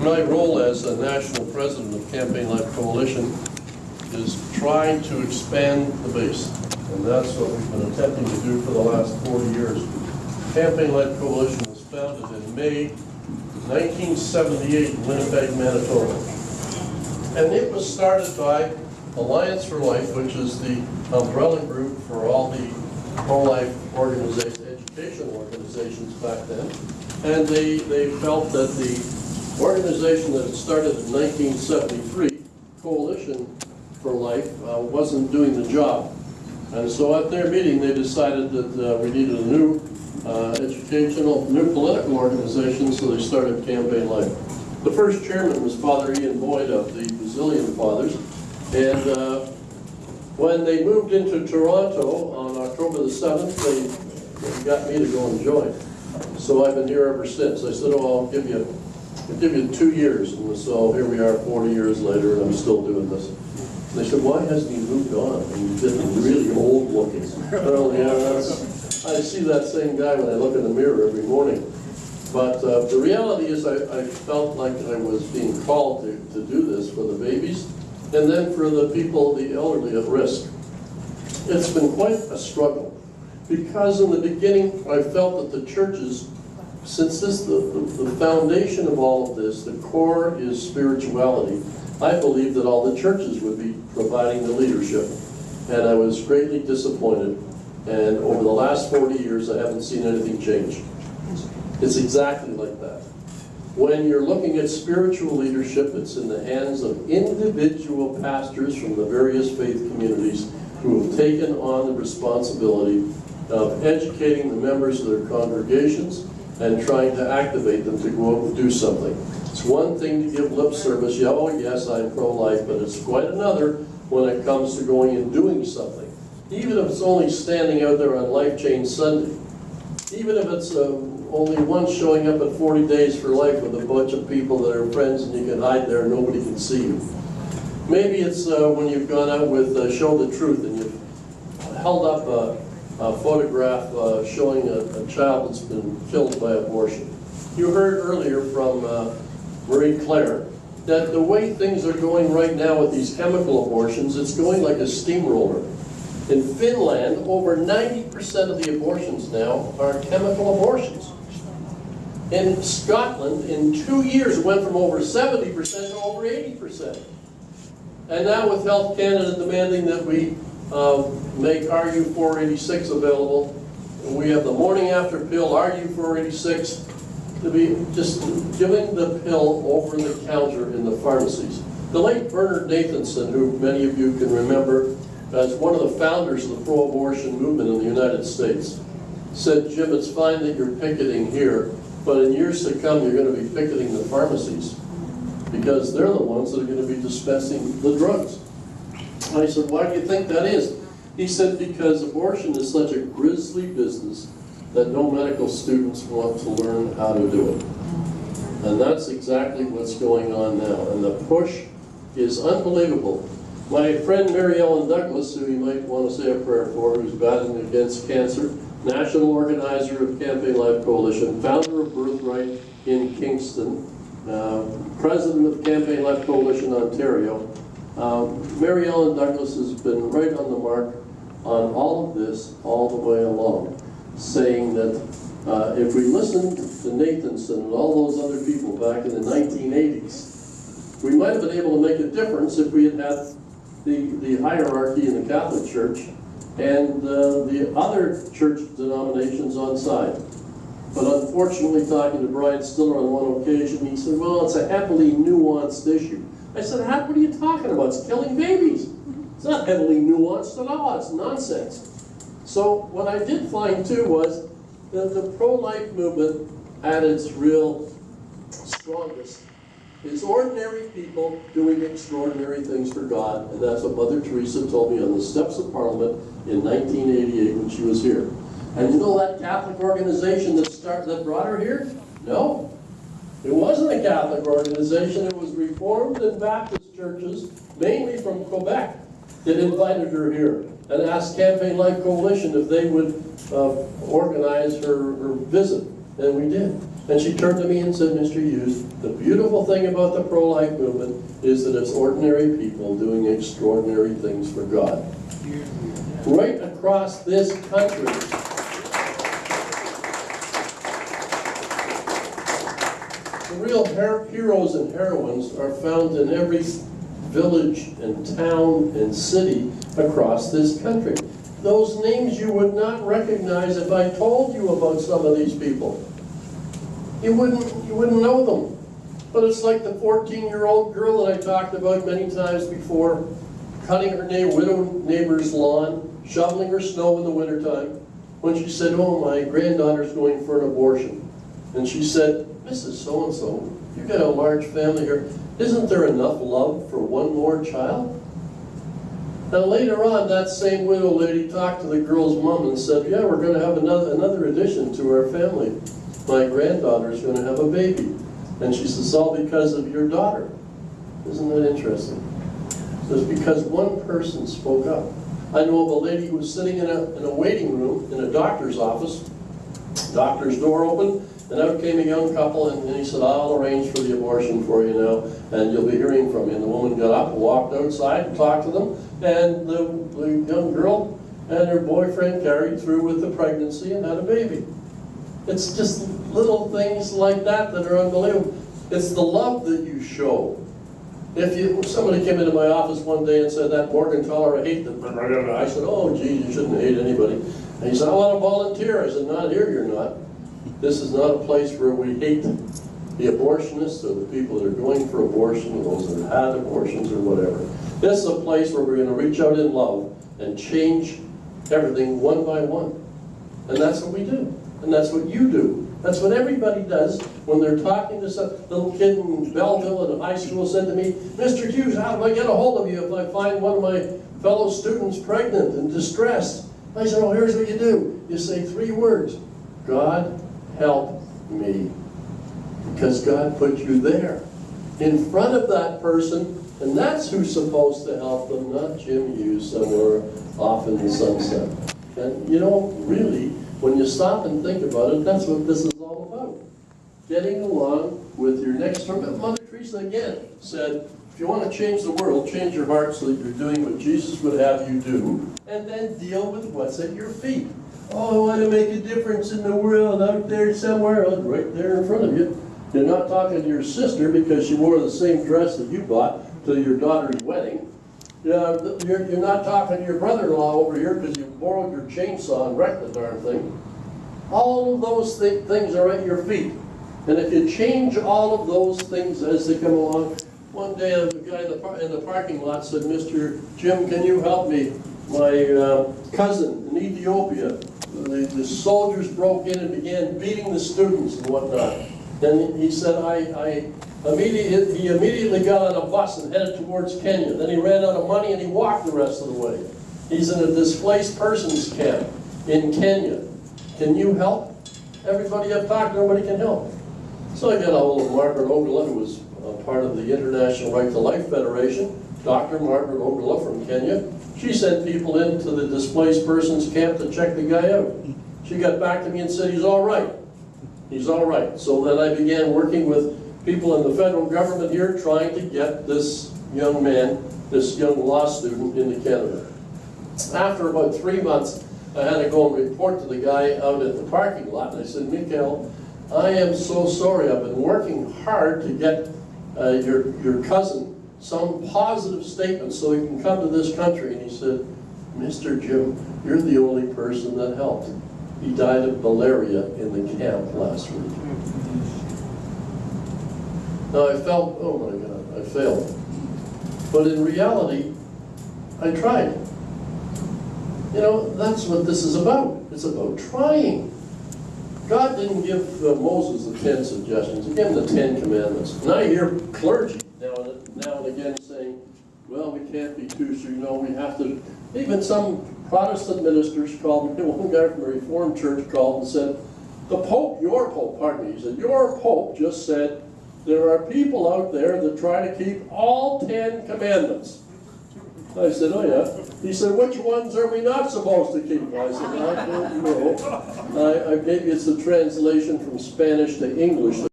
My role as a national president of Campaign Life Coalition is trying to expand the base, and that's what we've been attempting to do for the last 40 years. Campaign Life Coalition was founded in May 1978 in Winnipeg, Manitoba. And it was started by Alliance for Life, which is the umbrella group for all the pro-life organizations, educational organizations back then. And they felt that the organization that had started in 1973, Coalition for Life, wasn't doing the job. And so at their meeting they decided that we needed a new new political organization, so they started Campaign Life. The first chairman was Father Ian Boyd of the Brazilian Fathers, and when they moved into Toronto on October the 7th, they got me to go and join. So I've been here ever since. I said, oh, I'll give you 2 years. And so here we are 40 years later, and I'm still doing this. And they said, why hasn't he moved on? And he's getting really old looking. Well, yeah, I see that same guy when I look in the mirror every morning. But the reality is I felt like I was being called to do this for the babies, and then for the people, the elderly at risk. It's been quite a struggle, because in the beginning I felt that the churches, since the foundation of all of this, the core is spirituality, I believed that all the churches would be providing the leadership. And I was greatly disappointed. And over the last 40 years, I haven't seen anything change. It's exactly like that. When you're looking at spiritual leadership, it's in the hands of individual pastors from the various faith communities who have taken on the responsibility of educating the members of their congregations and trying to activate them to go out and do something. It's one thing to give lip service, yeah, oh yes, I'm pro-life, but it's quite another when it comes to going and doing something. Even if it's only standing out there on Life Change Sunday, even if it's only once showing up at 40 Days for Life with a bunch of people that are friends and you can hide there and nobody can see you. Maybe it's when you've gone out with Show the Truth and you've held up a photograph showing a child that's been killed by abortion. You heard earlier from Marie Claire that the way things are going right now with these chemical abortions, it's going like a steamroller. In Finland, over 90% of the abortions now are chemical abortions. In Scotland, in 2 years, it went from over 70% to over 80%. And now with Health Canada demanding that we make RU486 available, we have the morning after pill, RU486, to be just giving the pill over the counter in the pharmacies. The late Bernard Nathanson, who many of you can remember as one of the founders of the pro-abortion movement in the United States, said, Jim, it's fine that you're picketing here, but in years to come you're going to be picketing the pharmacies, because they're the ones that are going to be dispensing the drugs. And I said, why do you think that is? He said, because abortion is such a grisly business that no medical students want to learn how to do it. And that's exactly what's going on now. And the push is unbelievable. My friend Mary Ellen Douglas, who you might want to say a prayer for, who's battling against cancer, national organizer of Campaign Life Coalition, founder of Birthright in Kingston, president of Campaign Life Coalition Ontario, Mary Ellen Douglas has been right on the mark on all of this all the way along, saying that if we listened to Nathanson and all those other people back in the 1980s, we might have been able to make a difference if we had had the hierarchy in the Catholic Church and the other church denominations on side. But unfortunately, talking to Brian Stiller on one occasion, he said, well, it's a heavily nuanced issue. I said, what are you talking about? It's killing babies. It's not heavily nuanced at all. It's nonsense. So what I did find, too, was that the pro-life movement at its real strongest is ordinary people doing extraordinary things for God, and that's what Mother Teresa told me on the steps of Parliament in 1988 when she was here. And you know that Catholic organization that brought her here? No. It wasn't a Catholic organization. It was Reformed and Baptist churches, mainly from Quebec, that invited her here and asked Campaign Life Coalition if they would organize her visit. And we did. And she turned to me and said, Mr. Hughes, the beautiful thing about the pro-life movement is that it's ordinary people doing extraordinary things for God. Right across this country. The real heroes and heroines are found in every village and town and city across this country. Those names you would not recognize if I told you about some of these people. You wouldn't know them. But it's like the 14-year-old girl that I talked about many times before, cutting her widow neighbor's lawn, shoveling her snow in the wintertime, when she said, oh, my granddaughter's going for an abortion. And she said, Mrs. So-and-so, you've got a large family here. Isn't there enough love for one more child? Now later on, that same widow lady talked to the girl's mom and said, yeah, we're going to have another addition to our family. My granddaughter's going to have a baby. And she says, all because of your daughter. Isn't that interesting? So it's because one person spoke up. I know of a lady who was sitting in a waiting room in a doctor's office. Doctor's door opened, and out came a young couple, and he said, I'll arrange for the abortion for you now, and you'll be hearing from me. And the woman got up and walked outside and talked to them, and the young girl and her boyfriend carried through with the pregnancy and had a baby. It's just little things like that that are unbelievable. It's the love that you show. If somebody came into my office one day and said, that Morgenthaler, I hate them, I said, oh, geez, you shouldn't hate anybody. And he said, I want to volunteer. I said, not here, you're not. This is not a place where we hate the abortionists or the people that are going for abortion, or those that have had abortions or whatever. This is a place where we're going to reach out in love and change everything one by one. And that's what we do. And that's what you do. That's what everybody does when they're talking to some little kid in Belleville in high school said to me, Mr. Hughes, how do I get a hold of you if I find one of my fellow students pregnant and distressed? I said, oh, here's what you do. You say 3 words. God help me. Because God put you there in front of that person, and that's who's supposed to help them, not Jim Hughes somewhere off in the sunset. And you know, really, when you stop and think about it, that's what this is all about. Getting along with your next door. Mother Teresa again said, if you want to change the world, change your heart so that you're doing what Jesus would have you do, and then deal with what's at your feet. Oh, I want to make a difference in the world out there somewhere, right there in front of you. You're not talking to your sister because she wore the same dress that you bought to your daughter's wedding. You're not talking to your brother-in-law over here because you borrowed your chainsaw and wrecked the darn thing. All of those things are at your feet. And if you change all of those things as they come along, one day a guy in the parking lot said, Mr. Jim, can you help me? My cousin in Ethiopia, the soldiers broke in and began beating the students and whatnot. Then he said, he immediately got on a bus and headed towards Kenya. Then he ran out of money and he walked the rest of the way. He's in a displaced persons camp in Kenya. Can you help? Everybody I've talked to, nobody can help. So I got a hold of Margaret Ogola, who was part of the International Right to Life Federation, Dr. Margaret Ogola from Kenya. She sent people into the displaced persons camp to check the guy out. She got back to me and said, he's all right. He's all right. So then I began working with people in the federal government here trying to get this young man, this young law student into Canada. After about 3 months, I had to go and report to the guy out at the parking lot. And I said, Mikhail, I am so sorry. I've been working hard to get your cousin some positive statement so he can come to this country. And he said, Mr. Jim, you're the only person that helped. He died of malaria in the camp last week. Now I felt, oh my God, I failed. But in reality, I tried. You know, that's what this is about. It's about trying. God didn't give Moses the 10 suggestions. He gave him the 10 commandments. And I hear clergy now and again saying, well, we can't be too sure, you know, we have to. Even some Protestant ministers called me, one guy from the Reformed Church called and said, the Pope, your Pope, pardon me, he said, your Pope just said, there are people out there that try to keep all 10 commandments. I said, oh yeah. He said, which ones are we not supposed to keep? I said, I don't know. I gave you the translation from Spanish to English.